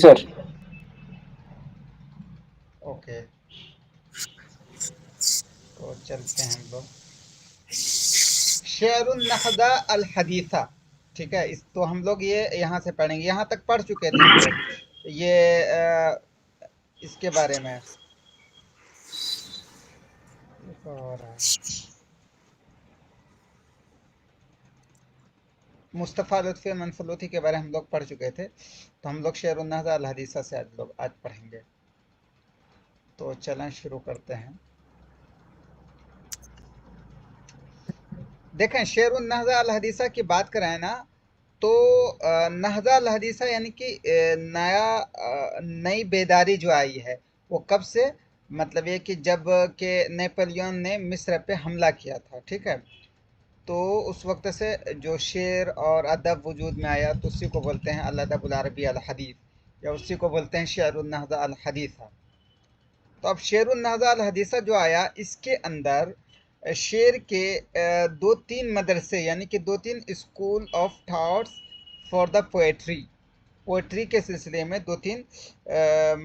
Sir. Okay, तो चलते हैं हम लोग शेरुन नहदा अल हदीसा। ठीक है, इस तो हम लोग ये यहाँ से पढ़ेंगे, यहाँ तक पढ़ चुके थे हम लोग ये इसके बारे में। ये क्या हो रहा है? मुस्तफ़ा लुत्फ़ी मनफलूथी के बारे में हम लोग पढ़ चुके थे, तो हम लोग शेरुन नहदा अल हदीसा से आज पढ़ेंगे। तो चलें शुरू करते हैं। देखें, शेरुन नहदा अल हदीसा की बात करें ना, तो नहदा अल हदीसा यानी कि नई बेदारी जो आई है वो कब से, मतलब ये कि जब के नेपोलियन ने मिस्र पे हमला किया था। ठीक है, तो उस वक्त से जो शेर और अदब वजूद में आया, तो उसी को बोलते हैं अल अदबुल अरबी अल हदीस, या उसी को बोलते हैं शेरुन नहदा अल हदीसा। तो अब शेरुन नहदा अल हदीसा जो आया, इसके अंदर शेर के दो तीन मदरसे, यानी कि दो तीन school of thoughts for the poetry, poetry के सिलसिले में दो तीन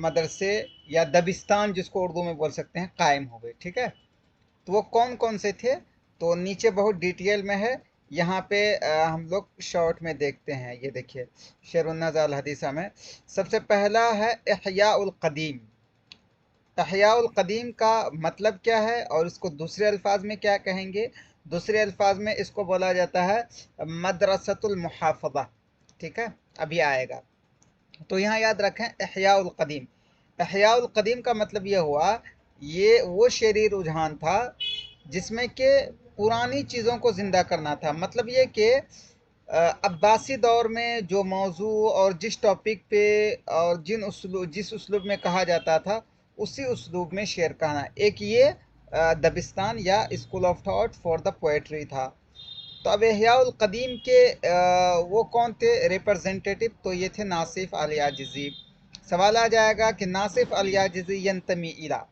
मदरसे या दबिस्तान जिसको उर्दू में बोल सकते हैं, कायम हो गए। ठीक है, तो वो कौन कौन से थे, तो नीचे बहुत डिटेल में है, यहाँ पे हम लोग शॉर्ट में देखते हैं। ये देखिए, शेरुन नहदा अल हदीसा में सबसे पहला है इहया उल कदीम। अहयाउल कदीम का मतलब क्या है और इसको दूसरे अल्फाज में क्या कहेंगे? दूसरे अल्फाज में इसको बोला जाता है मदरसतुल मुहाफ़ज़ा। ठीक है, अभी आएगा। तो यहाँ याद रखें अहयाउल कदीम। अहयाउल कदीम का मतलब ये हुआ, ये वो शेरी रुझान था जिसमें कि पुरानी चीज़ों को ज़िंदा करना था। मतलब ये कि अब्बासी दौर में जो मौजू और जिस टॉपिक पे और जिस उसलूब में कहा जाता था, उसी उसलूब में शेर कहना, एक ये दबिस्तान या school of thought for the poetry था। तो अब इहयाउल कदीम के वो कौन थे रिप्रेजेंटेटिव? तो ये थे नासिफ अल याजिज़ी। सवाल आ जाएगा कि नासिफ अल याजिज़ी यंतमी इला,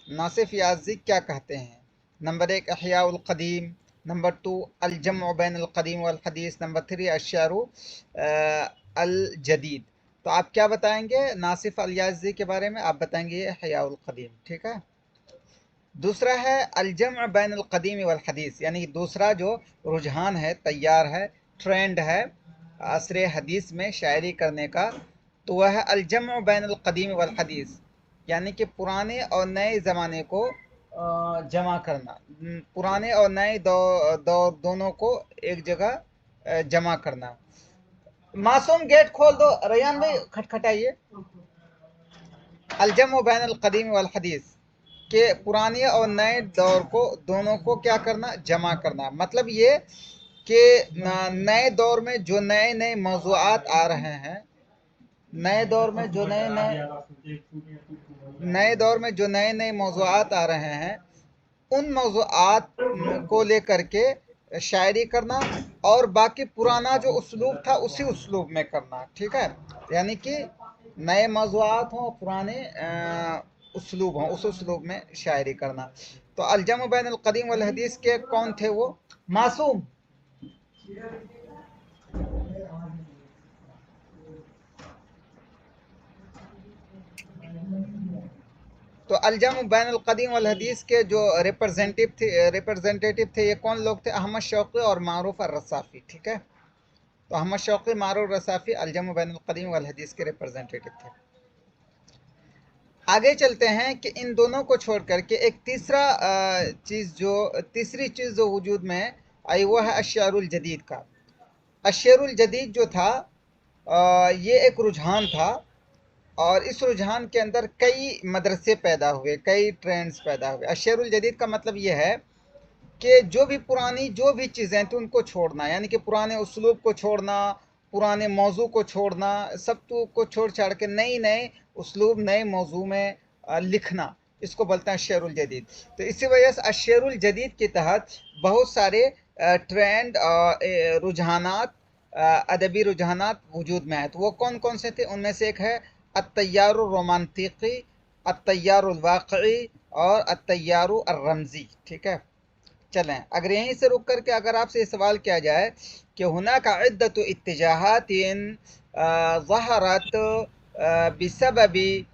नासिफ याजी क्या कहते हैं? नंबर एक अहयाउल कदीम, नंबर टू अल जम्उ बैन अल कदीम वल हदीस, नंबर थ्री अश्शारु अल जदीद। तो आप क्या बताएंगे नासिफ अल याजी के बारे में? आप बताएंगे अहयाउल कदीम। ठीक है, दूसरा है अल जम्उ बैन अल कदीम वल हदीस, यानी दूसरा जो रुझान है, तैयार है, ट्रेंड है असर हदीस में शायरी करने का, तो वह है अल जम्उ बैन अल कदीम वल हदीस, यानी कि पुराने और नए ज़माने को जमा करना, पुराने और नए दौर दोनों को एक जगह जमा करना। मासूम गेट खोल दो, रयान भाई खटखटाइए। अलजम बैन अल कदीम वल हदीस के पुराने और नए दौर को, दोनों को क्या करना? जमा करना। मतलब ये कि नए दौर में जो नए नए मौज़ूआत आ रहे हैं, नए दौर में जो नए दौर में जो नए नए मौज़ूआत आ रहे हैं, उन मौज़ूआत को लेकर के शायरी करना, और बाकी पुराना जो उसलूब था उसी उसलूब में करना। ठीक है, यानी कि नए मौज़ूआत हों, पुराने उसलूब हों, उस उसलूब में शायरी करना। तो अलजम बैन अल कदीम वल हदीस के कौन थे वो? मासूम। तो अलजम बैन अल कदीम वल हदीस के जो रिप्रेजेंटेटिव थे, ये कौन लोग थे? अहमद शौक़ी और मारूफ अर रसाफ़ी। ठीक है, तो अहमद शौक़ी, मारूफ रसाफ़ी अलजम बैन अल कदीम वल हदीस के रिप्रेजेंटेटिव थे। आगे चलते हैं कि इन दोनों को छोड़ करके एक तीसरी चीज़ जो वजूद में आई, वो है अश्शारुल जदीद का। अश्शारुल जदीद जो था, ये एक रुझान था, और इस रुझान के अंदर कई मदरसे पैदा हुए, कई ट्रेंड्स पैदा हुए। अश्शारुल जदीद का मतलब ये है कि जो भी पुरानी जो भी चीज़ें थी उनको छोड़ना, यानी कि पुराने उसलूब को छोड़ना, पुराने मौजू को छोड़ना, सब को छोड़ छाड़ के नई नए उसलूब, नए मौजू में लिखना, इसको बोलते हैं शेरुल जदीद। तो इसी वजह से अशेरुल जदीद के तहत बहुत सारे ट्रेंड, रुझानात, अदबी रुझानात वजूद में आए। तो वो कौन कौन से थे? उनमें से एक है अत्तैयारुर रोमांटिकी, अत्तैयारुल वाक़ई और अत्तैयारुर रमज़ी। ठीक है, चलें अगर यहीं से रुक करके अगर आपसे सवाल किया जाए कि हुनाका इद्दतु इत्तिजाहातिन ज़हरत बिसबबी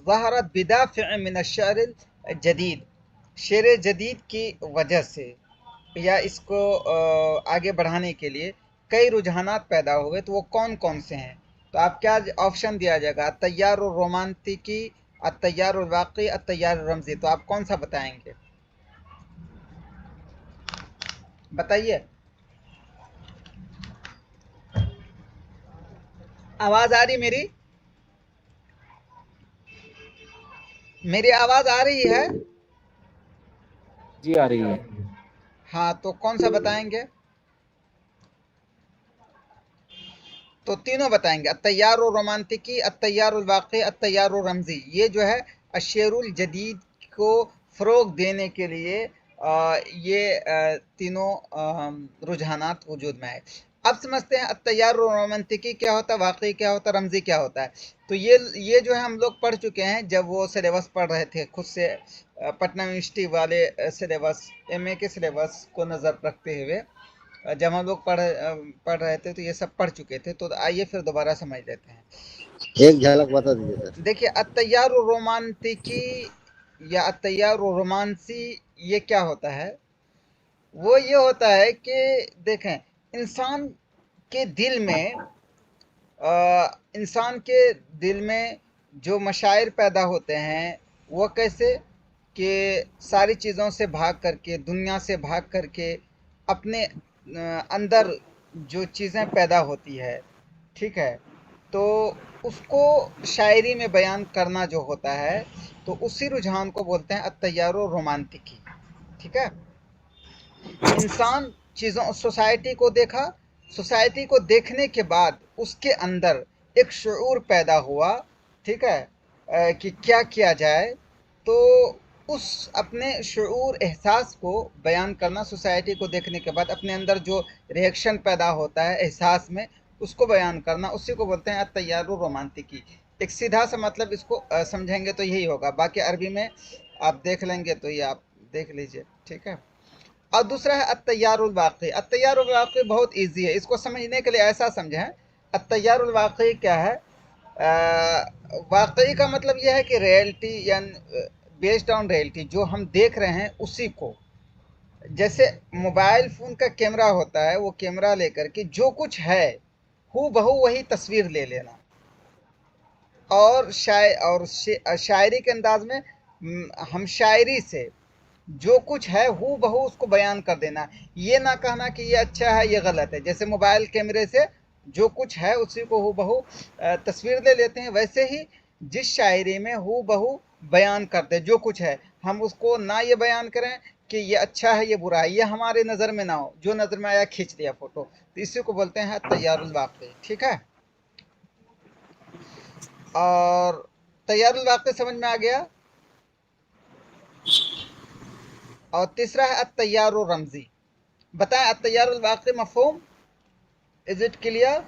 ज़हरत बिदाफ़िअ मिन अश्शअर जदीद, शेर जदीद की वजह से या इसको आगे बढ़ाने के लिए कई रुझानात पैदा हुए, तो वो कौन कौन से हैं? तो आप क्या ऑप्शन दिया जाएगा, तैयार रोमांटिकी, तैयार वाकई, तैयार रमजी, तो आप कौन सा बताएंगे? बताइए। आवाज आ रही मेरी? मेरी आवाज आ रही है? जी आ रही है। हाँ, तो कौन सा बताएंगे? तो तीनों बताएंगे, तैयार रोमांटिकी, तैयार वाकई, तैयार रमजी। ये जो है अशेरुल जदीद को फ़रोग देने के लिए ये तीनों रुझानात वजूद में आए। अब समझते हैं तैयार रोमांटिकी क्या होता है, वाकई क्या होता है, रमजी क्या होता है। तो ये जो है हम लोग पढ़ चुके हैं जब वो सिलेबस पढ़ रहे थे खुद से, पटना यूनिवर्सिटी वाले सिलेबस, एमए के सिलेबस को नज़र रखते हुए जब हम लोग पढ़ रहे थे तो ये सब पढ़ चुके थे। तो आइए फिर दोबारा समझ लेते हैं। एक झलक बता दीजिए सर। देखिए, अतैयार रोमांटिकी या अतैयार रोमांसी ये क्या होता है? वो ये होता है कि देखें, इंसान के दिल में इंसान के दिल में जो मशायर पैदा होते हैं वो कैसे, कि सारी चीज़ों से भाग करके, दुनिया से भाग करके अपने अंदर जो चीज़ें पैदा होती है, ठीक है, तो उसको शायरी में बयान करना जो होता है, तो उसी रुझान को बोलते हैं अतैयारो रोमांटिकी। ठीक है, इंसान चीज़ों, सोसाइटी को देखा, सोसाइटी को देखने के बाद उसके अंदर एक शऊर पैदा हुआ, ठीक है, कि क्या किया जाए, तो उस अपने शऊर एहसास को बयान करना, सोसाइटी को देखने के बाद अपने अंदर जो रिएक्शन पैदा होता है एहसास में, उसको बयान करना, उसी को बोलते हैं तैयारो रोमांटिकी। एक सीधा सा मतलब इसको समझेंगे तो यही होगा, बाकी अरबी में आप देख लेंगे तो ये आप देख लीजिए, ठीक है। और दूसरा है अत्तैयारुल वाक़ई। अत्तैयारुल वाक़ई बहुत इजी है, इसको समझने के लिए ऐसा समझें, अत्तैयारुल वाक़ई क्या है? वाक़ई का मतलब यह है कि रियलिटी, यानी बेस्ड ऑन रियलिटी, जो हम देख रहे हैं उसी को। जैसे मोबाइल फ़ोन का कैमरा होता है, वो कैमरा लेकर के जो कुछ है हू बहू वही तस्वीर ले लेना, और शायरी के अंदाज में हम शायरी से जो कुछ है हू बहू उसको बयान कर देना। ये ना कहना कि ये अच्छा है ये गलत है। जैसे मोबाइल कैमरे से जो कुछ है उसी को हू बहू तस्वीर ले लेते हैं, वैसे ही जिस शायरी में हू बहू बयान कर दे जो कुछ है, हम उसको ना ये बयान करें कि ये अच्छा है ये बुरा है, ये हमारे नज़र में ना हो, जो नज़र में आया खींच लिया फोटो, तो इसी को बोलते हैं तैयारुल वाक़ई। ठीक है, और तैयारुल वाक़ई समझ में आ गया। और तीसरा है अत्तैयार रमज़ी। बताएं अत्तैयारुल वाक़ई मफ़हूम, इज इट क्लियर?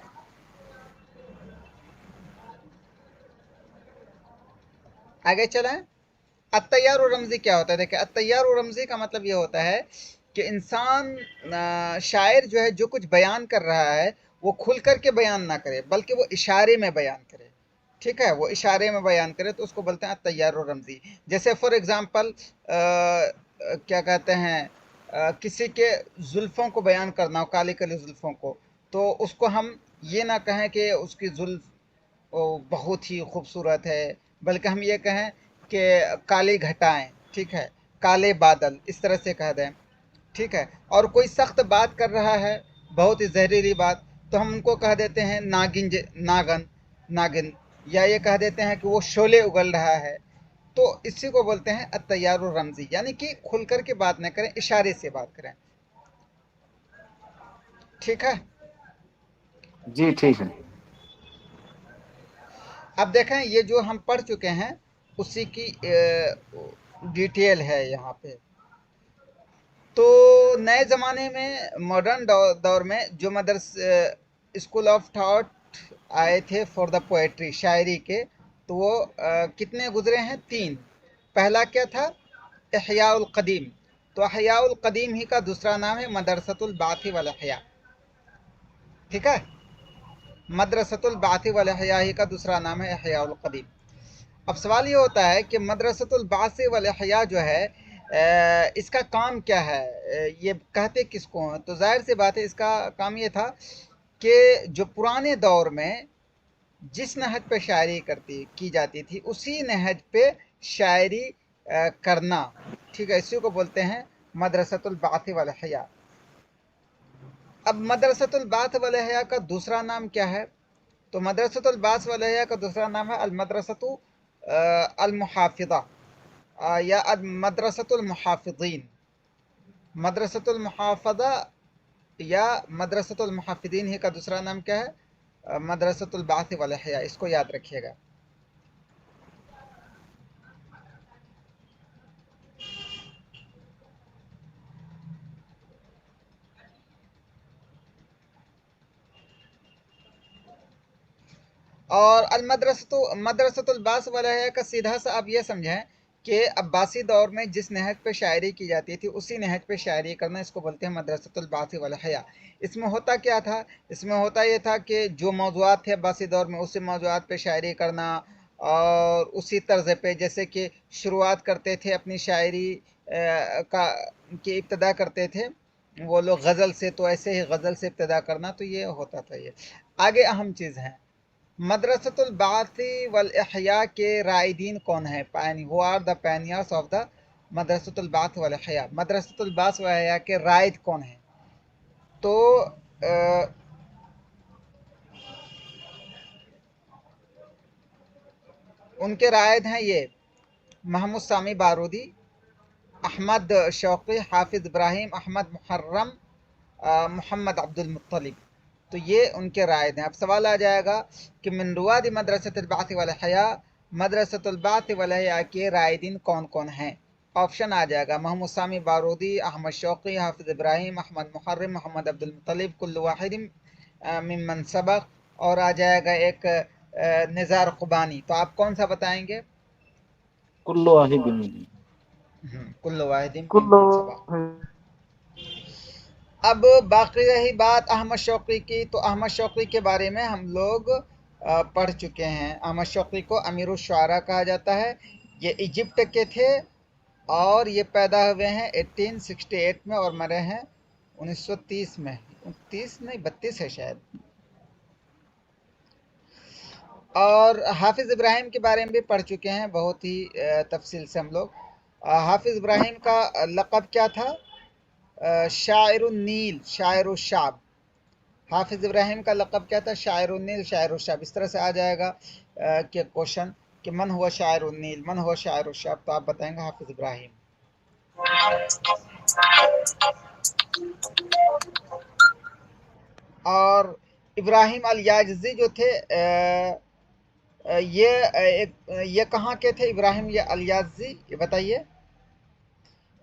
आगे चलें। अत्तैयार रमज़ी क्या होता है? देखिए, अत्तैयार रमज़ी का मतलब ये होता है कि इंसान, शायर जो है जो कुछ बयान कर रहा है वो खुल कर के बयान ना करे, बल्कि वो इशारे में बयान करे। ठीक है, वो इशारे में बयान करे तो उसको बोलते हैं अत्तैयार रमज़ी। जैसे फॉर एग्ज़ाम्पल क्या कहते हैं, किसी के जुल्फ़ों को बयान करना हो, काले काले जुल्फ़ों को, तो उसको हम ये ना कहें कि उसकी जुल्फ़ बहुत ही खूबसूरत है, बल्कि हम ये कहें कि काली घटाएं, ठीक है, काले बादल, इस तरह से कह दें। ठीक है, और कोई सख्त बात कर रहा है, बहुत ही जहरीली बात, तो हम उनको कह देते हैं नागन, नागिन, या ये कह देते हैं कि वो शोले उगल रहा है। तो इसी को बोलते हैं अत्तैयार रमज़ी, यानी कि खुल कर के बात न करें, इशारे से बात करें। ठीक है, जी ठीक है। अब देखें ये जो हम पढ़ चुके हैं उसी की डिटेल है यहाँ पे। तो नए ज़माने में, मॉडर्न दौर में जो मदरस स्कूल ऑफ थॉट आए थे फॉर द पोएट्री, शायरी के, तो वो कितने गुजरे हैं? तीन। पहला क्या था? इहयाउल क़दीम। तो इहयाउल क़दीम ही का दूसरा नाम है मदरसतुल बाथी वल इहया। ठीक है, मदरसतुल बासी वल इहया का दूसरा नाम है इहयाउल कदीम। अब सवाल ये होता है कि मदरसतुल बासी वल इहया जो है इसका काम क्या है, ये कहते किसको हैं? तो जाहिर सी बात है इसका काम ये था कि जो पुराने दौर में जिस नहज पे शायरी की जाती थी उसी नहज पे शायरी करना, ठीक है, इसी को बोलते हैं मदरसतुल बासी वल इहया। अब मदरसतुल बास वल इहया का दूसरा नाम क्या है? तो मदरसतुल बास वल इहया का दूसरा नाम है अल मदरसतु अल मुहाफिज़ा या अल मदरसतुल मुहाफिज़ीन। मदरसतुल मुहाफज़ा या मदरसतुल मुहाफिज़ीन ही का दूसरा नाम क्या है? मदरसतुल बास वल इहया, इसको याद रखिएगा। और अल मदरसतुल बास वल इहया का सीधा सा आप ये समझें कि अब्बासी दौर में जिस नहज पे शायरी की जाती थी उसी नहज पे शायरी करना, इसको बोलते हैं मदरसतुल बासी वल इहया। इसमें होता क्या था? इसमें होता ये था कि जो मौज़ूआत थे अब्बासी दौर में उसी मौज़ूआत पे शायरी करना और उसी तर्ज पे, जैसे कि शुरुआत करते थे अपनी शायरी का की इब्तदा करते थे वो लोग गज़ल से, तो ऐसे ही गज़ल से इब्तदा करना, तो ये होता था। ये आगे अहम चीज़ है, मदरसतुल बासी वल इहया के राइदीन कौन है? Who are the pioneers of the मदरसतुल बास वल इहया। मदरसतुल बास वल इहया के राइद कौन है? तो उनके राइद हैं ये महमूद सामी बारूदी, अहमद शौकी, हाफिज़ इब्राहिम, अहमद मुहर्रम, मोहम्मद अब्दुल मुत्तलिब। तो ये उनके राइद हैं। अब सवाल आ जाएगा कि मिन रुवाद मदरसतुल बासी वल इहया, मदरसतुल बासी वल इहया के राइदीन कौन कौन हैं? ऑप्शन आ जाएगा महमूद सामी बारूदी, अहमद शौकी, हाफिज़ इब्राहिम, अहमद मुहर्रम, मोहम्मद अब्दुल मुत्तलिब, कुल्लु वाहिदिन मिम्मन सबक, और आ जाएगा एक निज़ार खुबानी। तो आप कौन सा बताएंगे? कुल्लु वाहिदिन। कुल्लु वाहिदिन कुल्लु मिम्मन सबक। अब बाकी रही बात अहमद शौकी की, तो अहमद शौकी के बारे में हम लोग पढ़ चुके हैं। अहमद शौकी को अमीरुश शुआरा कहा जाता है। ये इजिप्ट के थे और ये पैदा हुए हैं 1868 में और मरे हैं 1930 में। 30 नहीं 32 है शायद। और हाफिज़ इब्राहिम के बारे में भी पढ़ चुके हैं बहुत ही तफसील से हम लोग। हाफिज़ इब्राहिम का लक़ब क्या था? शायरुन नील, शायरुशाब। हाफिज़ इब्राहिम का लक़ब क्या था? शायरुन नील, शायरुशाब। इस तरह से आ जाएगा कि क्वेश्चन कि मन हुआ शायरुन नील, मन हुआ शायरुशाब, तो आप बताएंगे हाफिज़ इब्राहिम। और इब्राहिम अल याज़ी जो थे ये कहाँ के थे? इब्राहिम ये अल याज़ी, ये बताइए।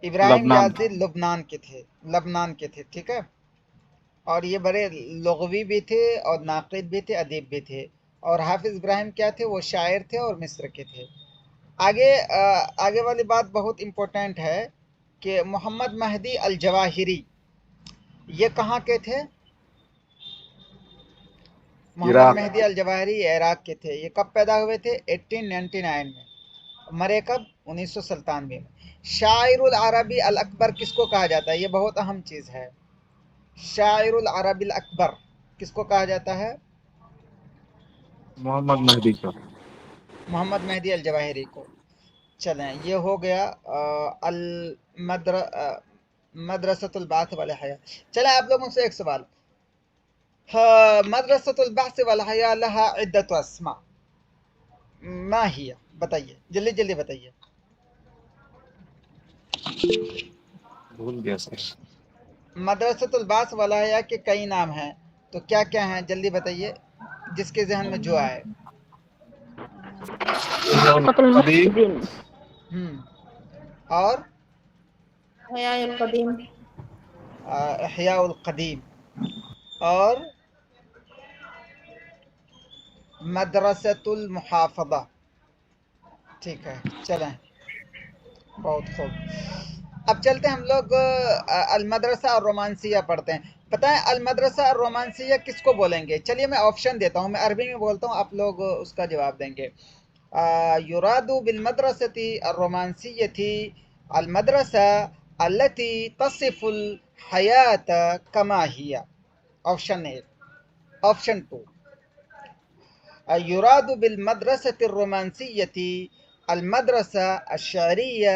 इब्राहिम लबनान। याज़ी लुबनान के थे, लबनान के थे, ठीक है। और ये बड़े लुग़वी भी थे और नाक़िद भी थे, अदीब भी थे। और हाफिज़ इब्राहिम क्या थे? वो शायर थे और मिस्र के थे। आगे वाली बात बहुत इम्पोर्टेंट है कि मोहम्मद महदी अल जवाहिरी ये कहाँ के थे? Mohammad Iraq. Mahdi al Jawahiri Iraq के थे। ये कब पैदा हुए थे? 1899 में। मरे कब? 1997 में। शायरुल अरबी अल अकबर किसको कहा जाता है? ये बहुत अहम चीज़ है। शायरुल अरबी अल अकबर किसको कहा जाता है? मोहम्मद महदी का। मोहम्मद महदी अल जवाहिरी को। चलें, ये हो गया अल मदरसतुल बास वल इहया। चलें, आप लोगों से एक सवाल। मदरसतुल बास वल इहया लहा इद्दतु अस्मा, मा हिया? बताइए, जल्दी जल्दी बताइए। भूल गया सर। मदरसतुल बास वल इहया के कई नाम हैं, तो क्या क्या हैं जल्दी बताइए, जिसके जहन में जो आए। कदीम। और हयाउल कदीम, इहयाउल कदीम, और मदरसतुल मुहाफ़ज़ा। ठीक है, चलें, बहुत खूब। अब चलते हैं हम लोग अल मदरसा और रोमांसिया पढ़ते हैं। पता है अल मदरसा और रोमांसिया किसको बोलेंगे? चलिए मैं ऑप्शन देता हूँ, मैं अरबी में बोलता हूँ, आप लोग उसका जवाब देंगे। युरादु बिल मदरसती और रोमांसियती अल मदरसा अल्लती तसिफुल हयात कमा हिया। Option A. ऑप्शन टू, युराद बिल मदरसती रोमांसियती अल मदरसा अश्शअरिया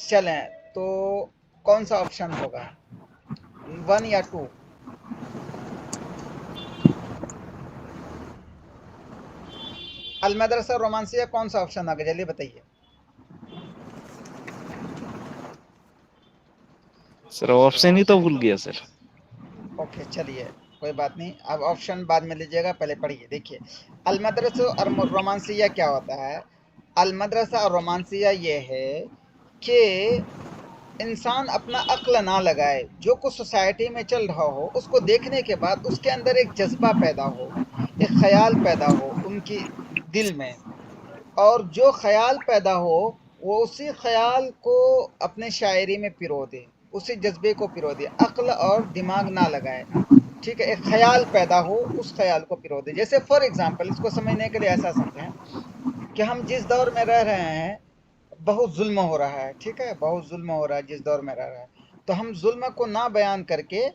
चलें तो कौन सा ऑप्शन होगा, 1 या 2? अल मदरसा रोमांसिया कौन सा ऑप्शन होगा, जल्दी बताइए। सर ऑप्शन ही तो भूल गया सर। ओके चलिए कोई बात नहीं, अब ऑप्शन बाद में लीजिएगा, पहले पढ़िए। देखिए अल मदरसा और रोमांसिया क्या होता है। अल मदरसा और रोमांसिया ये है कि इंसान अपना अक्ल ना लगाए, जो कुछ सोसाइटी में चल रहा हो उसको देखने के बाद उसके अंदर एक जज्बा पैदा हो, एक ख्याल पैदा हो उनकी दिल में, और जो ख्याल पैदा हो वो उसी ख्याल को अपने शायरी में पिरो दे, उसी जज्बे को पिरो दे, अक्ल और दिमाग ना लगाए। ठीक है, एक ख्याल पैदा हो, उस ख्याल को पिरो दे। जैसे फॉर एग्जांपल, इसको समझने के लिए ऐसा समझें कि हम जिस दौर में रह रहे हैं बहुत जुल्म हो रहा है, ठीक है, बहुत जुल्म हो रहा है जिस दौर में रह रहा है, तो हम जुल्म को ना बयान करके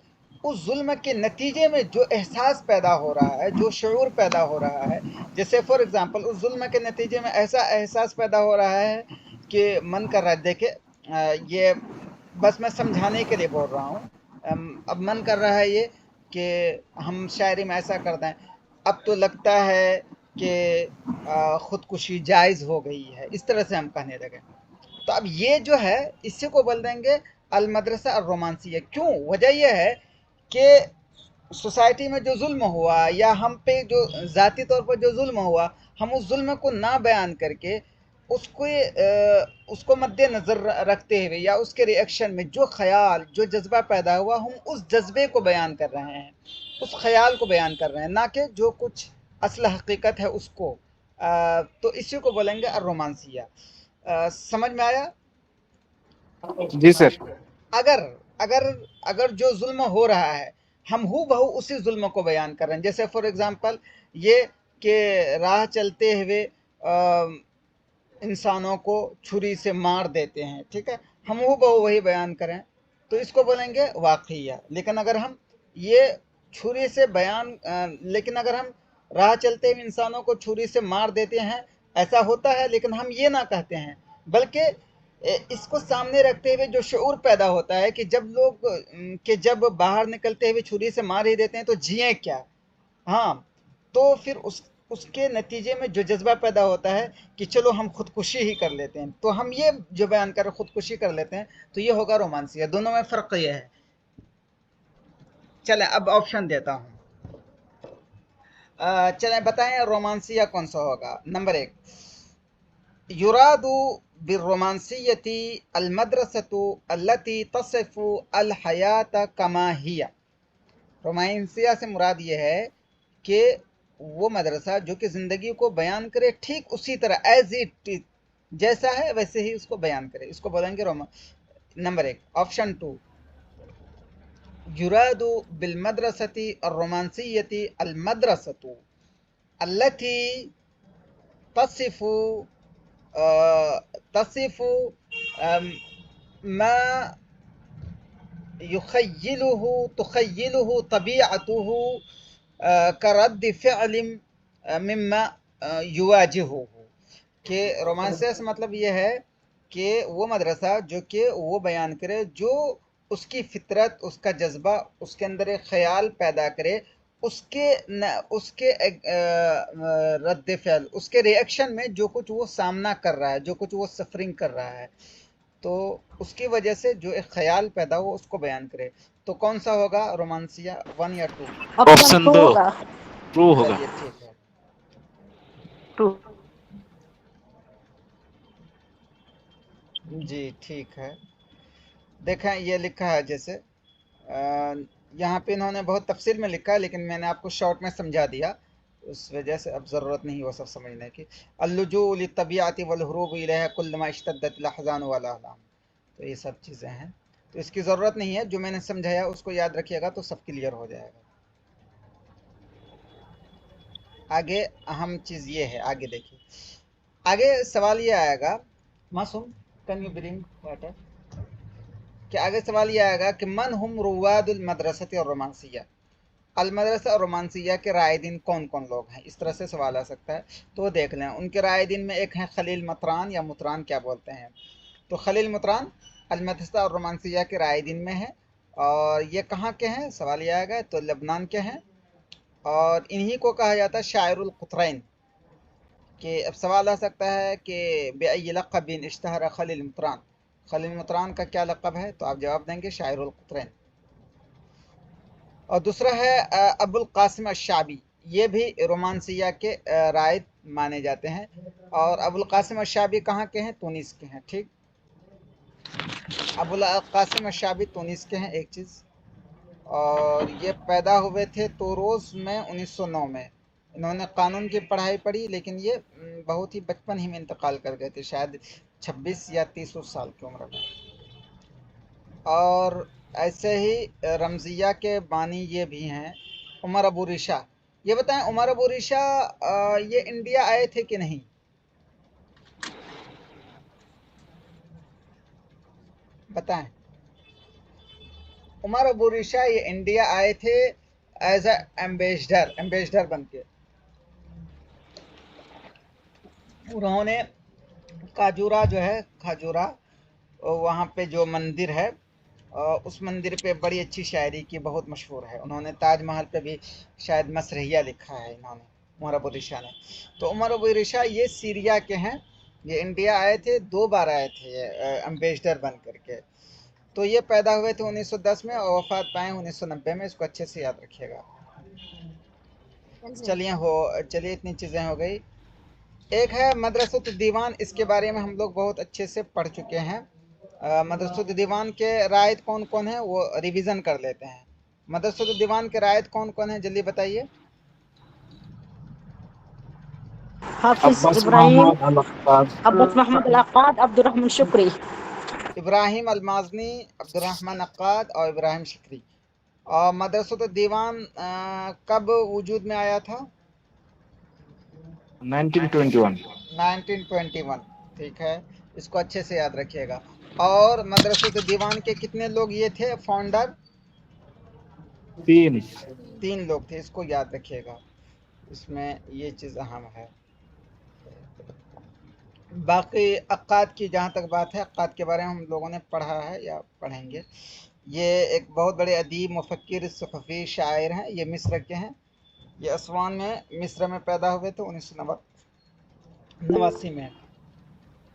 उस जुल्म के नतीजे में जो एहसास पैदा हो रहा है, जो शऊर पैदा हो रहा है, जैसे फॉर एग्जांपल उस जुल्म के नतीजे में ऐसा एहसास पैदा हो रहा है कि मन कर रहा है, देखे ये बस मैं समझाने के लिए बोल रहा हूँ, अब मन कर रहा है ये कि हम शायरी में ऐसा कर दें, अब तो लगता है कि खुदकुशी जायज़ हो गई है, इस तरह से हम कहने लगे। तो अब ये जो है इसी को बोल देंगे अल मदरसा और रोमांसिया। क्यों? वजह यह है कि सोसाइटी में जो जुल्म हुआ या हम पे जो ज़ाती तौर पर जो जुल्म हुआ, हम उस जुल्म को ना बयान करके उसको मद्देनज़र रखते हुए या उसके रिएक्शन में जो ख्याल जो जज्बा पैदा हुआ, हम उस जज्बे को बयान कर रहे हैं, उस ख्याल को बयान कर रहे हैं, ना कि जो कुछ असल हकीकत है उसको। तो इसी को बोलेंगे रोमांसिया। समझ में आया? जी सर। अगर अगर अगर जो जुल्म हो रहा है हम हू बहू उसी जुल्म को बयान कर रहे हैं, जैसे फॉर एग्जांपल ये कि राह चलते हुए इंसानों को छुरी से मार देते हैं, ठीक है, हम हू बहू वही बयान करें तो इसको बोलेंगे वाक़िया। लेकिन अगर हम ये छुरी से बयान लेकिन अगर हम राह चलते हुए इंसानों को छुरी से मार देते हैं, ऐसा होता है, लेकिन हम ये ना कहते हैं, बल्कि इसको सामने रखते हुए जो शऊर पैदा होता है कि जब लोग कि जब बाहर निकलते हुए छुरी से मार ही देते हैं तो जिए क्या। हाँ, तो फिर उसके नतीजे में जो जज्बा पैदा होता है कि चलो हम खुदकुशी ही कर लेते हैं, तो हम ये जो बयान कर खुदकुशी कर लेते हैं, तो ये होगा रोमांसिया। दोनों में फ़र्क ये है। चलें अब ऑप्शन देता हूँ, चलें बताएं रोमांसिया कौन सा होगा। नंबर 1, युरादु बिर्रोमांसियती अल मदरसतु अल्लती तसिफु अल हयात कमा हिया। रोमांसिया से मुराद ये है कि वो मदरसा जो कि ज़िंदगी को बयान करे ठीक उसी तरह, एज इट इज, जैसा है वैसे ही उसको बयान करे, इसको बोलेंगे रोमा। नंबर 1। ऑप्शन 2, युरादु बिल मदरसती और रोमांसियती अल मदरसतु अल्लती तसिफु तसिफु मा युखय्यिलुहु तुखय्यिलुहु तबीअतुहु करद्द फ़िअल मिम्मा युवाजिहुहु। कि रोमांसिया से मतलब ये है कि वो मदरसा जो कि वो बयान करे जो उसकी फितरत, उसका जज्बा, उसके अंदर एक ख्याल पैदा करे, उसके रद्द फ़िअल, उसके रिएक्शन में जो कुछ वो सामना कर रहा है, जो कुछ वो सफरिंग कर रहा है, तो उसकी वजह से जो एक ख्याल पैदा हो उसको बयान करे। तो कौन सा होगा रोमांसिया, 1 या 2? ऑप्शन 2 ट्रू होगा। चलिए ठीक है, 2। जी ठीक है। देखें ये लिखा है जैसे यहाँ पे इन्होंने बहुत तफसील में लिखा है, लेकिन मैंने आपको शॉर्ट में समझा दिया, उस वजह से अब ज़रूरत नहीं वो सब समझने की। अल्लुजू लित्तबियाति वल हुरूब इलैहा कुल्लमा इश्तद्दत लहज़ान वल आलाम, तो ये सब चीज़ें हैं, तो इसकी ज़रूरत नहीं है। जो मैंने समझाया उसको याद रखिएगा तो सब क्लियर हो जाएगा। आगे अहम चीज़ ये है, आगे देखिए, आगे सवाल ये आएगा, मासूम कैन यू ब्रिंग वाटर, कि आगे सवाल ये आएगा कि मन हम रुवादुल मदरसत और रोमांसिया, अल मदरसा और रोमांसिया के रायदीन कौन कौन लोग हैं, इस तरह से सवाल आ सकता है। तो वो देख लें, उनके रायदीन में एक हैं खलील मतरान, या मुतरान क्या बोलते हैं, तो खलील मतरान अल मदरसा और रोमांसिया के रायदीन में है, और ये कहाँ के हैं, सवाल ये आएगा, तो लबनान के हैं, और इन्हीं को कहा जाता है शायरुल कुतरैन। कि अब सवाल आ सकता है कि बेअय्यि लक़बिन इश्तहर खलील मतरान, खलील मतरान का क्या लक़ब है, तो आप जवाब देंगे शायरुल कुतरैन। और दूसरा है अबुल कासिम अश-शाबी, ये भी रोमांसिया के रायद माने जाते हैं, और अबुल कासिम अश-शाबी कहाँ के हैं, तुनिस के हैं। ठीक, अबुल कासिम अश-शाबी तुनिस के हैं, एक चीज़, और ये पैदा हुए थे तोरोस में 1909 में। इन्होंने कानून की पढ़ाई पढ़ी, लेकिन ये बहुत ही बचपन ही में इंतकाल कर गए थे, शायद 26 या 30 साल की उम्र में। और ऐसे ही रमज़िया के बानी ये भी हैं उमर अबू रिशा। ये बताएं, उमर अबू रिशा ये इंडिया आए थे कि नहीं, बताएं। उमर अबू रिशा ये इंडिया आए थे एज एम्बेसडर बन के। उन्होंने काजूरा जो है, खाजूरा, वहाँ पे जो मंदिर है, उस मंदिर पे बड़ी अच्छी शायरी की, बहुत मशहूर है। उन्होंने ताजमहल पे भी शायद मसरहिया लिखा है इन्होंने, उमर अबू रिशा ने। तो उमर अबू रिशा ये सीरिया के हैं, ये इंडिया आए थे, 2 बार आए थे एम्बेसडर बन करके। तो ये पैदा हुए थे 1910 में और वफात पाए 1990 में, इसको अच्छे से याद रखिएगा। चलिए इतनी चीज़ें हो गई। एक है मदरसत दीवान, इसके बारे में हम लोग बहुत अच्छे से पढ़ चुके हैं। मदरसत दीवान के रायद कौन कौन है वो रिवीजन कर लेते हैं। मदरसत दीवान के रायद कौन कौन है, जल्दी बताइए। हाफिज Abbas Ibrahim, Mohammad अल-अक्काद, Abbas Mohammad अल-अक्काद, Abdurrahman Shukri. Ibrahim अलमाजनी, Abdurrahman Akkad और इब्राहिम शिकरी। और मदरसत दीवान कब वजूद में आया था, 1921। 1921। ठीक है, इसको अच्छे से याद रखिएगा। और मदरसत दीवान के कितने लोग ये थे फाउंडर, 3। 3 लोग थे, इसको याद रखिएगा, इसमें ये चीज़ अहम है। बाकी अक्काद की जहाँ तक बात है, अक्काद के बारे में हम लोगों ने पढ़ा है या पढ़ेंगे। ये एक बहुत बड़े अदीब, मुफक्किर, सुफ़ी, शायर हैं, ये मिस्र के हैं। ये असवान में, मिस्र में पैदा हुए थे 1989 में।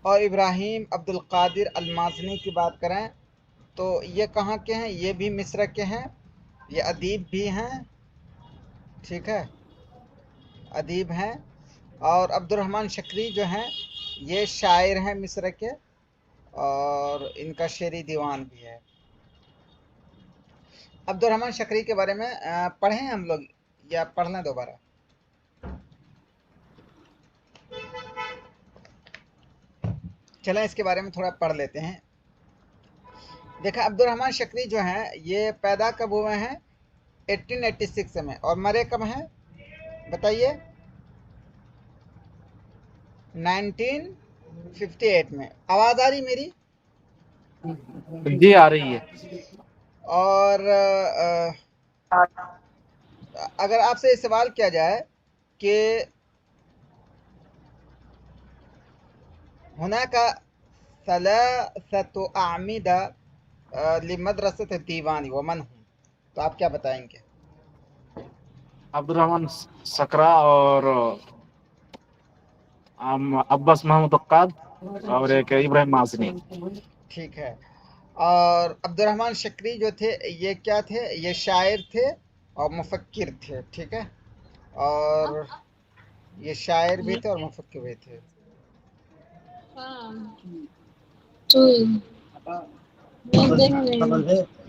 और इब्राहिम अब्दुल कादिर अलमाज़नी की बात करें तो ये कहाँ के हैं, ये भी मिस्र के हैं, ये अदीब भी हैं, ठीक है, अदीब हैं। और अब्दुर्रहमान शकरी जो हैं ये शायर हैं मिस्र के, और इनका शेरी दीवान भी है। अब्दुर्रहमान शकरी के बारे में पढ़े हैं हम लोग या पढ़ लें दोबारा, चलें इसके बारे में थोड़ा पढ़ लेते हैं। देखा, अब्दुर्रहमान शकरी जो हैं ये पैदा कब हुए हैं, 1886 में, और मरे कब हैं बताइए, 1958 में। आवाज़ आ रही मेरी, जी आ रही है। और अगर आपसे सवाल किया जाए कि हुनाका सलासतु आमिदा लिमदरसत दीवानी व मन हूँ, तो आप क्या बताएंगे। अब्दुर्रहमान सकरा और अब्बास मोहम्मद अक्काद और एक इब्राहिम माजनी। ठीक है, और अब्दुर्रहमान शकरी जो थे ये क्या थे, ये शायर थे और मुफक्किर थे, ठीक है। और ये शायर भी थे और मुफक्किर भी थे।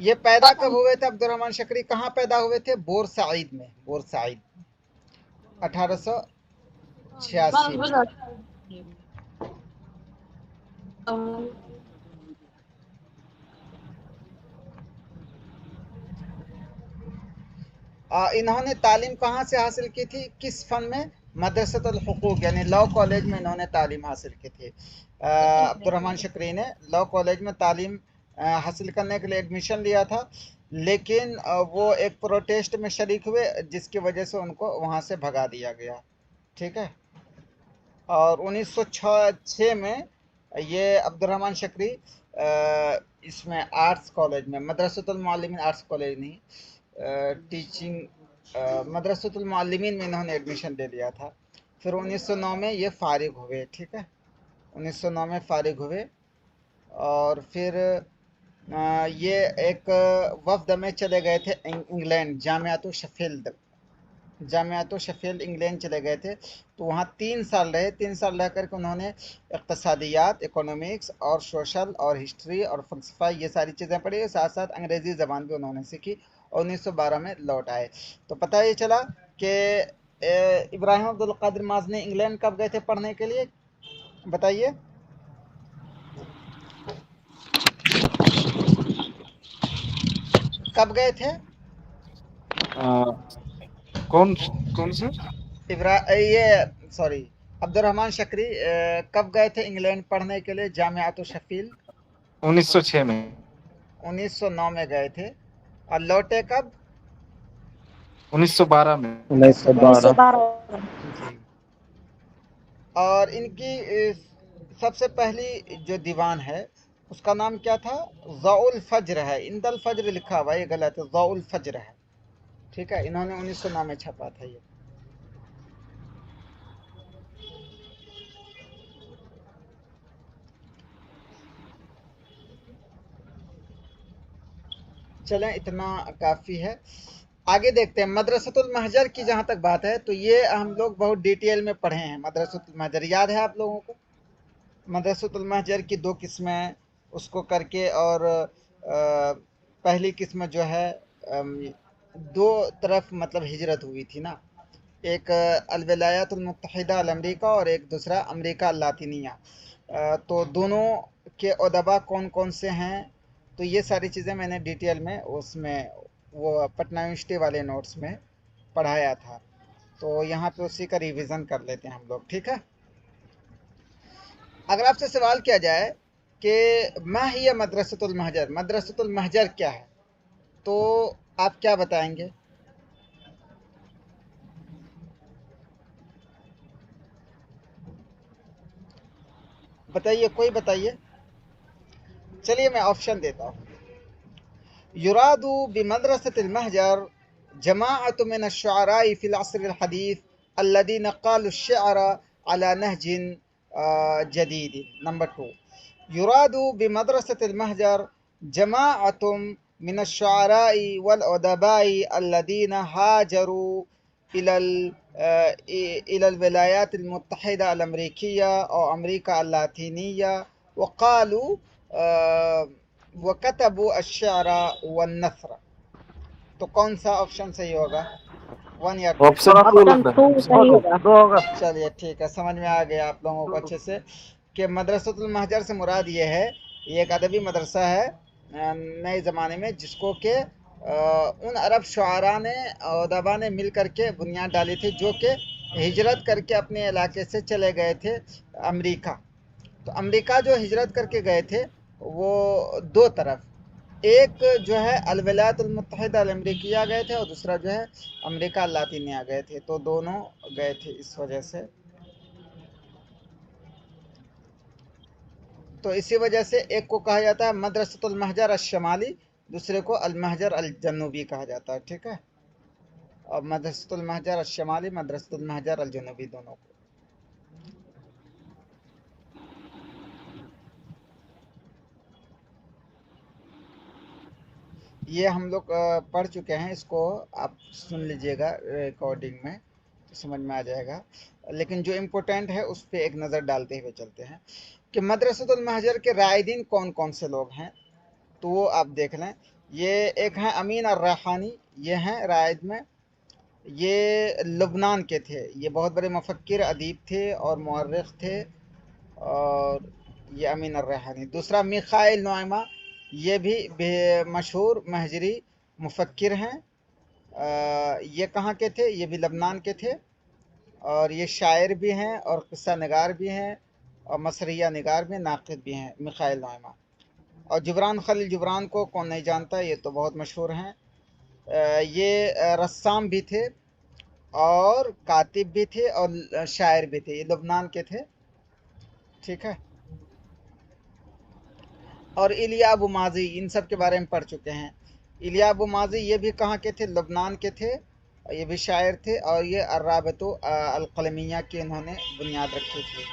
ये पैदा कब हुए थे अब्दुर्रहमान शकरी? कहाँ पैदा हुए थे? बोरसाइद में, बोरसाइद 1886 में। इन्होंने तालीम कहाँ से हासिल की थी? किस फन में? मदरसतुल हुकूक यानी लॉ कॉलेज में इन्होंने तालीम हासिल की थी। अब्दुर्रहमान शकरी ने लॉ कॉलेज में तालीम हासिल करने के लिए एडमिशन लिया था, लेकिन वो एक प्रोटेस्ट में शरीक हुए जिसकी वजह से उनको वहाँ से भगा दिया गया। ठीक है। और 1906 में ये अब्दुर्रहमान शकरी इसमें आर्ट्स कॉलेज में, मदरसतुल मुअल्लिमीन आर्ट्स कॉलेज नहीं, टीचिंग मदरसतुल मुअल्लिमीन में इन्होंने एडमिशन ले लिया था। फिर 1909 में ये फारिग हुए। ठीक है, 1909 में फारिग हुए और फिर ये एक वफ्द में चले गए थे इंग्लैंड, जामियातो शेफील्ड इंग्लैंड चले गए थे। तो वहाँ 3 साल रहे। 3 साल रह करके उन्होंने इक़्तिसादियात, इकोनॉमिक्स और सोशल और हिस्ट्री और फ़लसफ़ा ये सारी चीज़ें पढ़ी, साथ साथ अंग्रेज़ी ज़बान भी उन्होंने सीखी और 1912 में लौट आए। तो पता ये चला कि इब्राहिम अब्दुल क़ादिर माज़नी इंग्लैंड कब गए थे पढ़ने के लिए? बताइए। कब गए थे? कौन कौन से? अब्दुर्रहमान शकरी कब गए थे इंग्लैंड पढ़ने के लिए जामियातो शेफील्ड? 1906 में। 1909 में गए थे। और लौटे कब? 1912 में। 1912 जी। और इनकी सबसे पहली जो दीवान है उसका नाम क्या था? ज़ाउल फज्र है। इंदल फज्र लिखा हुआ है, ये गलत है, ज़ाउल फज्र है। ठीक है, इन्होंने 1909 में छपा था ये। चलें, इतना काफ़ी है। आगे देखते हैं मदरसतुल महजर की। जहाँ तक बात है तो ये हम लोग बहुत डिटेल में पढ़े हैं। मदरसतुल महजर याद है आप लोगों को? मदरसतुल महजर की 2 किस्में उसको करके, और पहली किस्म जो है 2 तरफ मतलब हिजरत हुई थी ना, एक अलविलायातुल मुत्तहिदा अल अमरीका और एक दूसरा अमरीका लातिनिया। तो दोनों के उदबा कौन कौन से हैं, तो ये सारी चीज़ें मैंने डिटेल में उसमें वो पटना यूनिवर्सिटी वाले नोट्स में पढ़ाया था। तो यहाँ पे उसी का रिवीजन कर लेते हैं हम लोग। ठीक है। अगर आपसे सवाल किया जाए कि मा हिय मदरसतुल महजर, मदरसतुल महजर क्या है, तो आप क्या बताएंगे? बताइए, कोई बताइए। चलिए मैं ऑप्शन देता हूँ। युरादु बिमदरसतिल महजर जमाअतु मिन अश्शुअराई फिल अस्रिल हदीस अल्लज़ीना क़ालु अश्शिअरा अला नहजिन जदीद। नंबर 2, युरादु बिमदरसतिल महजर जमाअतुम मिन अश्शुअराई वल उदबाई अल्लज़ीना हाजरू इलल इलल विलायातिल मुत्तहिदा अल अमरीकिया और अमरीका अल लातिनिया वक़ालू वकतबु अश्शअरा वन्नस्र। तो कौन सा ऑप्शन सही होगा? 1 या 2? ऑप्शन 2 ऑप्शन लग रहा 2 है। सही होगा। चलिए ठीक है, समझ में आ गया आप लोगों को अच्छे से कि मदरसतुल महजर से मुराद ये है, ये एक अदबी मदरसा है नए ज़माने में, जिसको कि उन अरब शुआरा ने उदबा ने मिल करके बुनियाद डाली थी, जो कि हिजरत करके अपने इलाके से चले गए थे अमेरिका। तो अमेरिका जो हिजरत करके गए थे वो 2 तरफ, एक जो है अलविलायातुल मुत्तहिदा अल अमरीकिया गए थे और दूसरा जो है अमेरिका लातिनिया गए थे। तो दोनों गए थे इस वजह से। तो इसी वजह से एक को कहा जाता है मदरसतुल महजर अल-शमाली, दूसरे को अल महजर अल जनूबी कहा जाता है। ठीक है। और मदरसतुल महजर अल-शमाली, मदरसतुल महजर अल जनूबी, दोनों को। ये हम लोग पढ़ चुके हैं, इसको आप सुन लीजिएगा रिकॉर्डिंग में। तो समझ में आ जाएगा, लेकिन जो इम्पोर्टेंट है उस पर एक नज़र डालते हुए चलते हैं कि मदरसतुल महजर के रायदीन कौन कौन से लोग हैं। तो वो आप देख लें, ये एक हैं अमीन अर्रैहानी, ये हैं रायद में, ये लुबनान के थे, ये बहुत बड़े मुफक्किर अदीब थे और मुअर्रिख थे, और ये अमीन अर्रैहानी। दूसरा मिखाइल नुइमा, ये भी मशहूर महजरी मुफक्किर हैं, ये कहाँ के थे, ये भी लबनान के थे, और ये शायर भी हैं और क़िस्सा निगार भी हैं और मसरिया निगार भी, नाक़िद भी हैं, मिखाइल नुइमा। और जुबरान खलील जुबरान को कौन नहीं जानता, ये तो बहुत मशहूर हैं। ये रस्साम भी थे और कातिब भी थे और शायर भी थे, ये लुबनान के थे, ठीक है। और इलिया अबू माजी, इन सब के बारे में पढ़ चुके हैं। इलिया अबू माजी ये भी कहाँ के थे, लुबनान के थे, ये भी शायर थे, और ये अर्राबतु अलक़लमिया की इन्होंने बुनियाद रखी थी।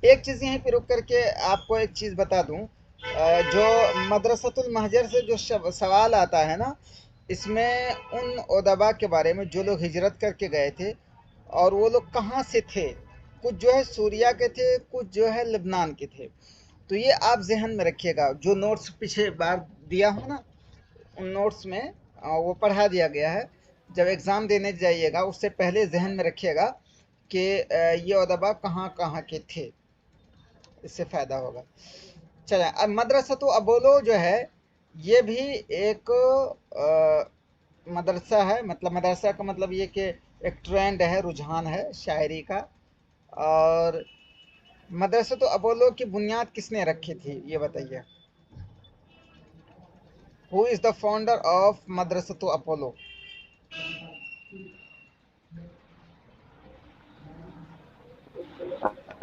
एक चीज़ यहीं पर रुक करके आपको एक चीज़ बता दूं, जो मदरसतुल महजर से जो सवाल आता है ना, इसमें उन उदबा के बारे में जो लोग हिजरत करके गए थे और वो लोग कहाँ से थे, कुछ जो है सूरिया के थे, कुछ जो है लबनान के थे। तो ये आप जहन में रखिएगा, जो नोट्स पीछे बार दिया हो ना, उन नोट्स में वो पढ़ा दिया गया है। जब एग्ज़ाम देने जाइएगा उससे पहले जहन में रखिएगा कि ये उदबा कहाँ कहाँ के थे, इससे फ़ायदा होगा। चलें, अब मदरसतु अबोलो जो है ये भी एक मदरसा है, मतलब मदरसा का मतलब ये कि एक ट्रेंड है, रुझान है शायरी का। और मदरसतु अबोलो की बुनियाद किसने रखी थी, ये बताइए। Who is the founder of मदरसतु Apollo?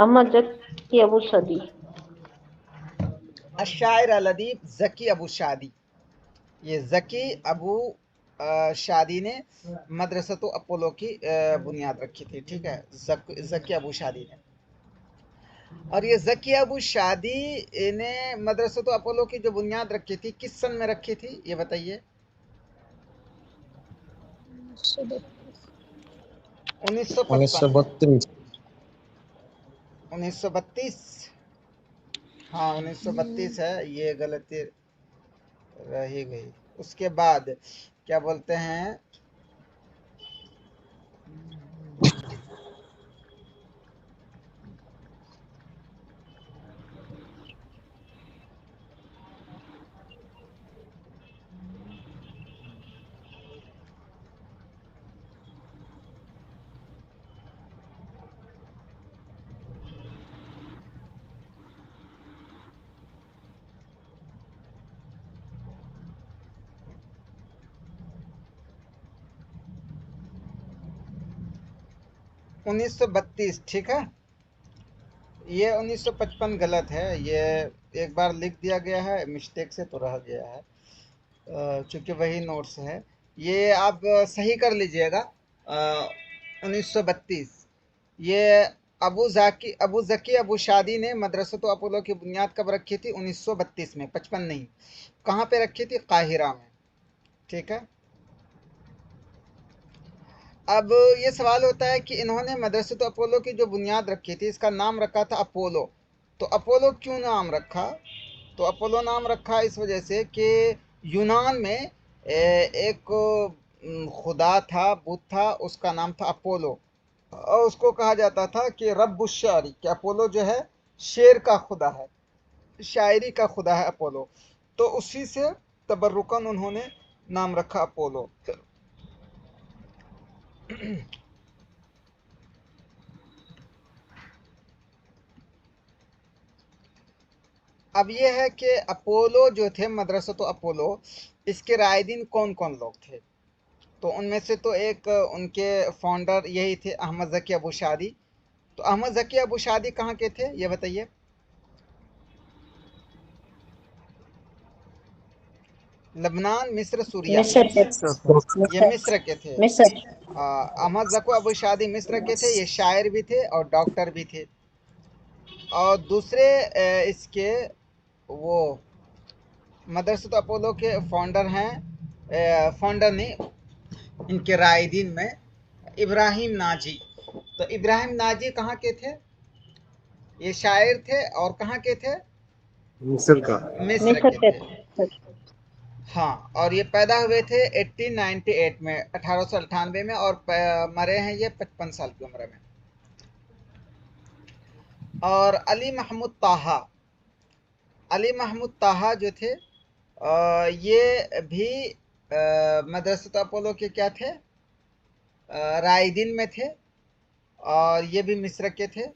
Ahmed Zaki Abu Shadi. अशायर अल-अदीब ज़की अबू शादी, ये ज़की अबू शादी ने मदरसतु अपोलो की बुनियाद रखी थी, ठीक है, ज़की अबू शादी ने। और ये ज़की अबू शादी ने मदरसतु अपोलो की जो बुनियाद रखी थी किस सन में रखी थी, ये बताइए। 1932। 1932, हाँ 1932 है, ये गलती रही गई। उसके बाद क्या बोलते हैं, (1932), ठीक है। ये 1955 गलत है, ये एक बार लिख दिया गया है मिस्टेक से तो रह गया है, चूँकि वही नोट्स है। ये आप सही कर लीजिएगा। 1932 ये अबू ज़की अबू शादी ने मदरसतु अपोलो की बुनियाद कब रखी थी, 1932 में, 55 नहीं। कहाँ पे रखी थी, काहिरा में, ठीक है। अब ये सवाल होता है कि इन्होंने मदरसतु अपोलो की जो बुनियाद रखी थी इसका नाम रखा था अपोलो, तो अपोलो क्यों नाम रखा? तो अपोलो नाम रखा इस वजह से कि यूनान में एक खुदा था, बुत था, उसका नाम था अपोलो, और उसको कहा जाता था कि रब्बुश्शारी, कि अपोलो जो है शेर का खुदा है, शायरी का खुदा है अपोलो। तो उसी से तबर्रुकन उन्होंने नाम रखा अपोलो। अब ये है कि अपोलो जो थे, मदरसतु अपोलो, इसके रायदीन कौन कौन लोग थे। तो उनमें से तो एक उनके फाउंडर यही थे, अहमद ज़की अबू शादी। तो अहमद ज़की अबू शादी कहाँ के थे, ये बताइए। लबनान, मिस्र, सूरिया, मिस्र के ये मिस्र के थे। मिस्र। अहमद ज़की अबू शादी मिस्र के थे, ये शायर भी थे और डॉक्टर भी थे। और दूसरे इसके वो मदरसतु अपोलो के फाउंडर हैं, फाउंडर नहीं, इनके रायदीन में इब्राहिम नाजी, तो इब्राहिम नाजी कहाँ के थे? ये शायर थे और कहाँ के थे? मिस्र का। मिस्र मिस्र के के थे। हाँ, और ये पैदा हुए थे 1898 में, 1898 में, और मरे हैं ये 55 साल की उम्र में। और अली महमूद ताहा जो थे, ये भी मदरसत अपोलो के क्या थे? राइदीन में थे, और ये भी मिस्र के थे।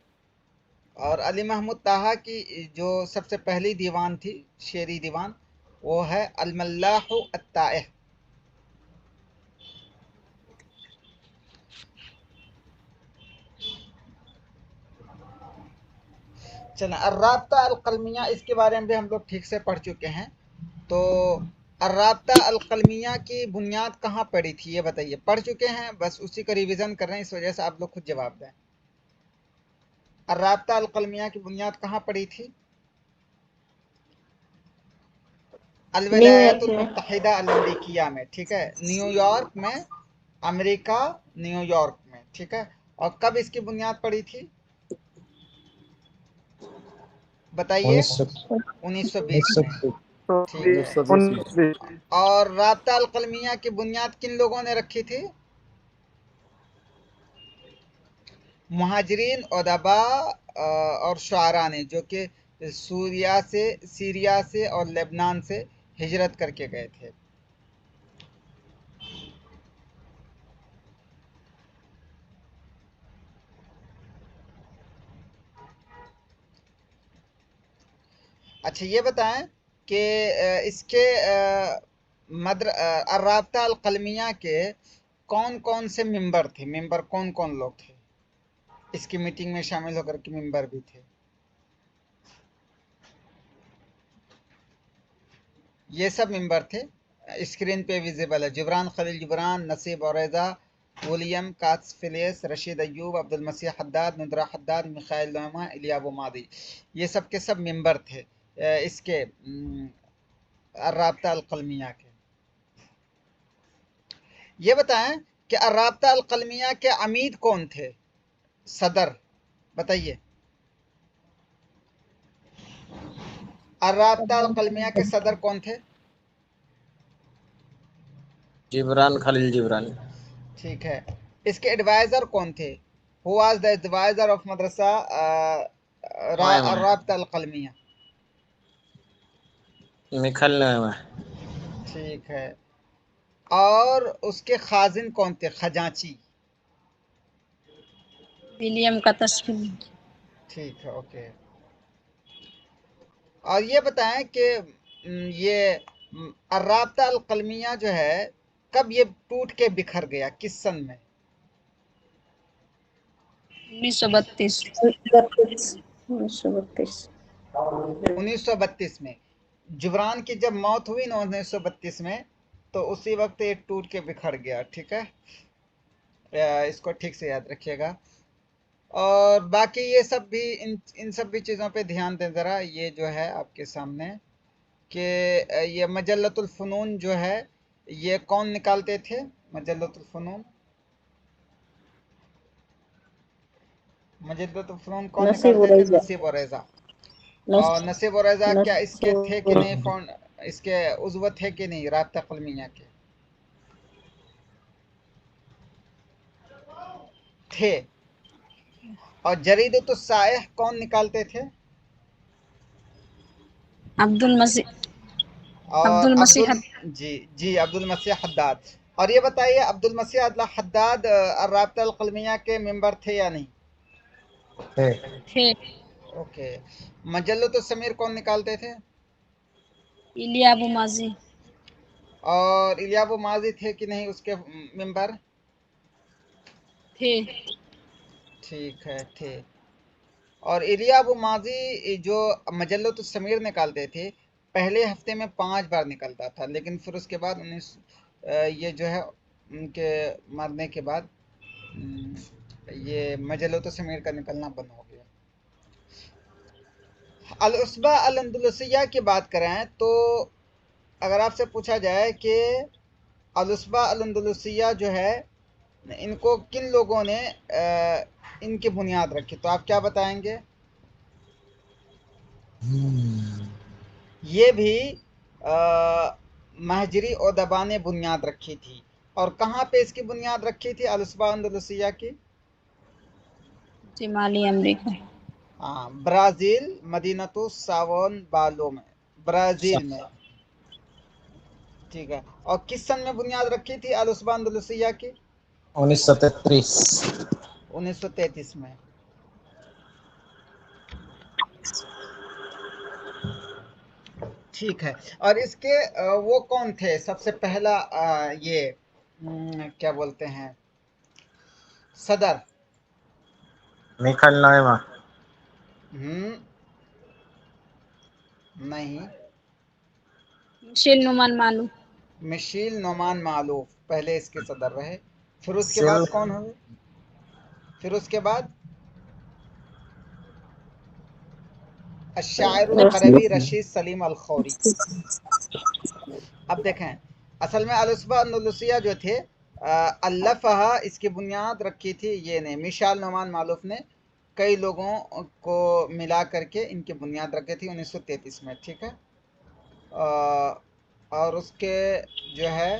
और अली महमूद ताहा की जो सबसे पहली दीवान थी, शेरी दीवान, वो है अल-मल्लाहु अत्ताइह। चलें, अर्राब्ता अल-क़लमिया, इसके बारे में भी हम लोग ठीक से पढ़ चुके हैं। तो अर्राब्ता अल-क़लमिया की बुनियाद कहाँ पड़ी थी, ये बताइए। पढ़ चुके हैं, बस उसी का रिवीजन कर रहे हैं, इस वजह से आप लोग खुद जवाब दें। अर्राब्ता अल-क़लमिया की बुनियाद कहाँ पड़ी थी? न्यूयॉर्क अल-वलायतुल में। मुत्तहिदा अल-अमरीकिया में, ठीक है, न्यूयॉर्क में, अमेरिका, न्यूयॉर्क में, ठीक है। और कब इसकी बुनियाद पड़ी थी, बताइए? 1920 में, ठीक है। 1920 में। और राब्ता अल कलमिया की बुनियाद किन लोगों ने रखी थी? मुहाजिरीन, उदबा और शुआरा ने, जो कि सीरिया से और लेबनान से हिजरत करके गए थे। अच्छा, ये बताएं कि इसके अर्राब्ता अल कलमिया के कौन कौन से मेंबर थे? मेंबर कौन कौन लोग थे? इसकी मीटिंग में शामिल होकर के मेंबर भी थे। ये सब मेंबर थे, स्क्रीन पे विजिबल है। जिब्रान खलील जिब्रान, नसीब औरेज़ा, विलियम काट्सफिलिस, रशीद अय्यूब, अब्दुल मसीह हद्दाद, नुदरा हद्दाद, मिखाइल लोमा, इलिया अबू मादी। ये सब के सब मेंबर थे इसके अर्राब्ता अल कलमिया के। ये बताएं कि अर्राब्ता अल कलमिया के अमीद कौन थे, सदर, बताइए। अर्राब्ता अल कलमिया के सदर कौन थे? जिब्रान खलील जिब्रान। ठीक है। इसके एडवाइजर कौन थे? Who was the advisor of मदरसा अर्राब्ता अल कलमिया? Mikhail Naimy. ठीक है। और उसके खाजिन कौन थे, खजांची? विलियम का तस्वीर। ठीक है, ओके। और ये बताएं कि ये अर्राब्ता अल कलमिया जो है, कब ये टूट के बिखर गया, किस सन में? 1932। 1932 में। जुबरान की जब मौत हुई ना 1932 में, तो उसी वक्त ये टूट के बिखर गया, ठीक है। इसको ठीक से याद रखिएगा। और बाकी ये सब भी, इन सब भी चीज़ों पे ध्यान दें ज़रा। ये जो है आपके सामने कि ये मजल्लतुल फ़ुनून जो है, ये कौन निकालते थे? मजल्लतुल फ़ुनून कौन निकालते थे? नसीब और रज़ा। और नसीब और रज़ा क्या इसके थे कि नहीं, इसके उज़्व थे कि नहीं राब्ता कलमिया के? थे। और जरीदतुस साइह कौन निकालते थे? अब्दुल मसीह और मसीह जी अब्दुल मसीह हद्दाद। और ये बताइए, अब्दुल मसीह हद्दाद अर्राब्ता अल कलमिया के मेंबर थे या नहीं? थे। ओके। मजल्लतुस समीर कौन निकालते थे? इलिया अबू माजी। और इलिया अबू माजी थे कि नहीं उसके मेंबर? थे। ठीक है, थे। और इलिया अबू माजी जो मजल्लतुस समीर निकालते थे, पहले हफ्ते में 5 बार निकलता था, लेकिन फिर उसके बाद ये जो है उनके मरने के बाद ये मजल्लतुस समीर का निकलना बंद हो गया। अल-उस्बा अल-अंदलुसिया की बात करें तो अगर आपसे पूछा जाए कि अल-उस्बा अल-अंदलुसिया जो है, इनको किन लोगों ने इनकी बुनियाद रखी। तो आप क्या बताएंगे? ये भी महजरी उदबा ने बुनियाद रखी थी। और कहाँ पे इसकी बुनियाद रखी थी अलुस्बा अंदलुसिया की? शिमाली अमेरिका। हाँ, ब्राज़ील, मदीनतु सावन बालो में, ब्राज़ील में। ठीक है। और किस सन में बुनियाद रखी थी अलुस्बा अंदलुसिया की? 1933। 1933 में। ठीक है। और इसके वो कौन थे सबसे पहला ये क्या बोलते हैं सदर? मिखाइल नोएमा। नहीं, मिशेल नोमान मालूम। मिशेल नोमान मालूफ पहले इसके सदर रहे। फिर उसके सेल बाद कौन हुए? फिर उसके बाद शायरुल अरबी रशीद सलीम अल खौरी। अब देखें, असल में अलुस्बा अंदलुसिया जो थे अल्लफ़हा, इसकी बुनियाद रखी थी ये ने मिशाल नोमान मालूफ ने। कई लोगों को मिला करके इनकी बुनियाद रखी थी 1933 में। ठीक है। और उसके जो है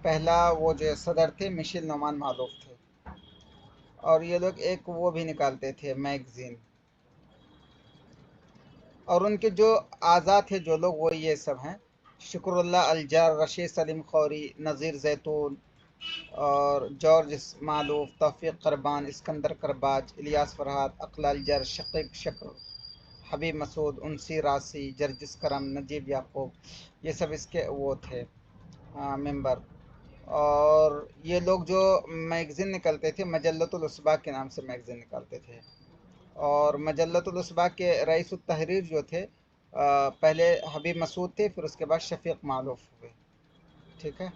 पहला वो जो सदर थे मिशेल नोमान मालूफ थे। और ये लोग एक वो भी निकालते थे मैगजीन। और उनके जो आज़ा थे जो लोग, वो ये सब हैं: शुक्रुल्लाह अलजर, रशीद सलीम खौरी, नज़ीर जैतून, और जॉर्ज मालूफ, तौफीक करबान, इस्कंदर करबाज, इलियास फरहाद, अक्ल अलजर, शकीब शक्र, हबीब मसूद, उनसी रासी, जर्जिस करम, नजीब याकूब, ये सब इसके वो थे मेंबर। और ये लोग जो मैगज़ीन निकलते थे, मजल्लतुल उसबा के नाम से मैगज़ीन निकालते थे। और मजल्लतुल उसबा के रईसुत तहरीर जो थे पहले हबीब मसूद थे, फिर उसके बाद शफीक मालूफ हुए। ठीक है।